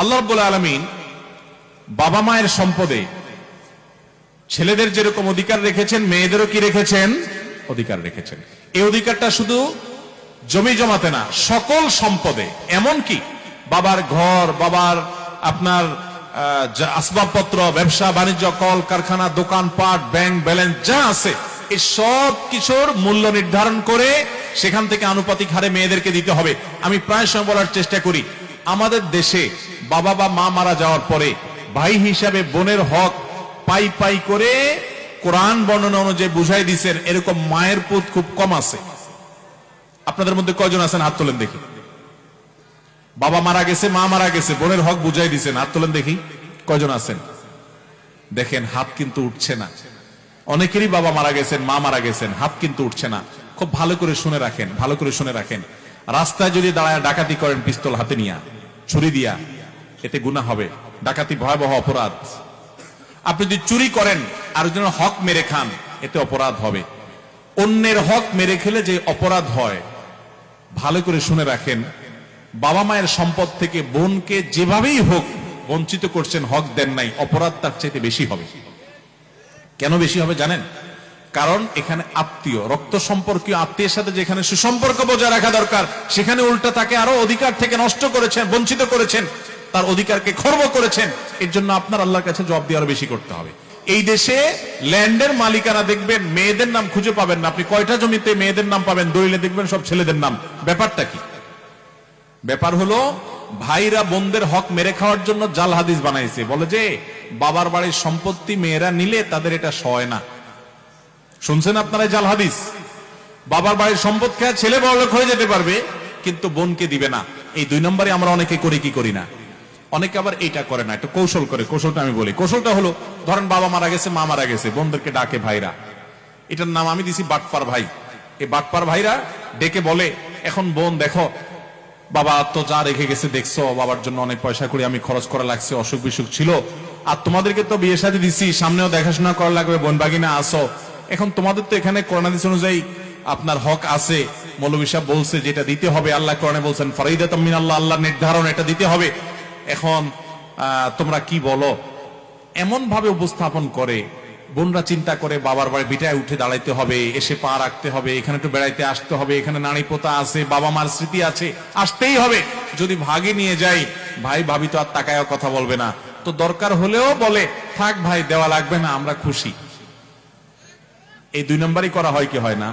আল্লাহ রাব্বুল আলামিন বাবা মায়ের সম্পদে ছেলেদের যেরকম অধিকার রেখেছেন, মেয়েদেরও কি রেখেছেন? অধিকার রেখেছেন। এই অধিকারটা শুধু জমি জমাতে না, সকল সম্পদে, এমনকি বাবার ঘর, বাবার আপনার আসবাবপত্র, ব্যবসা বাণিজ্য, কল কারখানা, দোকানপাট, ব্যাংক ব্যালেন্স যা আছে, এই সব কিছুর মূল্য নির্ধারণ করে সেখান থেকে আনুপাতিক হারে মেয়েদেরকে দিতে হবে। আমি প্রায় সময় বলার চেষ্টা করি, আমাদের দেশে বাবা বা মা মারা যাওয়ার পরে ভাই হিসাবে বোনের হক পাই পাই করে কোরআন বর্ণনা অনুযায়ী বুঝাই দিচ্ছেন, এরকম মায়ের পুত খুব কম আছে। আপনাদের মধ্যে কয়জন আছেন হাত তোলেন দেখি? বাবা মারা গেছে, মা মারা গেছে, বোনের হক বুঝাই দিচ্ছেন, হাত তোলেন দেখি কয়জন আছেন? দেখেন হাত কিন্তু উঠছে না। অনেকেরই বাবা মারা গেছেন, মা মারা গেছেন, হাত কিন্তু উঠছে না। খুব ভালো করে শুনে রাখেন, ভালো করে শুনে রাখেন। রাস্তায় যদি দাঁড়ায় ডাকাতি করেন পিস্তল হাতে নিয়া, ছুরি দিয়া, এতে গুনাহ হবে। ডাকাতি ভয়াবহ অপরাধ। আপনি যদি চুরি করেন আর জন্য হক মেরে খান, এতে অপরাধ হবে। অন্যের হক মেরে খেলে যে অপরাধ হয়, ভালো করে শুনে রাখেন। বাবা মায়ের সম্পদ থেকে বোনকে যেভাবেই হোক বঞ্চিত করছেন, হক দেন নাই, অপরাধ তার চাইতে বেশি হবে। কেন বেশি হবে জানেন? কারণ এখানে আত্মীয়, রক্ত সম্পর্কীয় আত্মীয়ের সাথে যেখানে সুসম্পর্ক বজায় রাখা দরকার, সেখানে উল্টা তাকে আরো অধিকার থেকে নষ্ট করেছেন, বঞ্চিত করেছেন, তার অধিকারকে খর্ব করেছেন। এর জন্য আপনার আল্লাহর কাছে জবাব দিয়ে আরো বেশি করতে হবে। এই দেশে ল্যান্ডের মালিকানা দেখবেন মেয়েদের নাম খুঁজে পাবেন না। আপনি কয়টা জমিতে মেয়েদের নাম পাবেন? দলিলে দেখবেন সব ছেলেদের নাম। ব্যাপারটা কি? ব্যাপার হলো ভাইরা বোনদের হক মেরে খাওয়ার জন্য জাল হাদিস বানাইছে। বলে যে বাবার বাড়ির সম্পত্তি মেয়েরা নিলে তাদের এটা সয় না। শুনছেন আপনারা জাল হাদিস? বাবার বাড়ির সম্পদ খেয়ে ছেলে বড়লোক হয়ে যেতে পারবে, কিন্তু বোনকে দিবে না। এই 2 নম্বরে আমরা অনেকে করি কি করি না? অনেকে আবার এইটা করে না, একটা কৌশল করে। কৌশলটা আমি বলি। কৌশলটা হলো, ধরেন বাবা মারা গেছে, মা মারা গেছে, বোনদেরকে ডাকে ভাইরা। এটার নাম আমি দিছি বাটপার ভাই। এই বাটপার ভাইরা ডেকে বলে, এখন বোন দেখো, বাবা তো যা রেখে গেছে দেখছো, বাবার জন্য অনেক পয়সা করে আমি খরচ করা লাগছে, অসুখ বিসুখ ছিল, আর তোমাদেরকে তো বিয়ে শাদী দিছি, সামনেও দেখাশোনা করা লাগবে, বোন বাগিনা আসো। এখন তোমাদের তো এখানে কোরআন হাদিস অনুযায়ী আপনার হক আছে। মৌলভী সাহেব বলছে যেটা দিতে হবে, আল্লাহ কোরআনে বলছেন ফরিদাতুম মিনাল্লাহ, আল্লাহ নির্ধারণ, এটা দিতে হবে। এখন তোমরা কি বলো? এমন ভাবে উপস্থাপন করে, বোনরা চিন্তা করে বাবার বাড়ি বিটায় উঠে দাঁড়াইতে হবে, এসে পা রাখতে হবে, এখানে একটু বেড়াইতে আসতে হবে, এখানে নারী পোতা আছে, বাবা মার স্মৃতি আছে, আসতেই হবে। যদি ভাগে নিয়ে যাই, ভাই ভাবি তো আর তাকায়ও কথা বলবে না, তো দরকার হলেও বলে থাক ভাই, দেওয়া লাগবে না, আমরা খুশি। এই 2 নম্বরই করা হয় কি হয় না?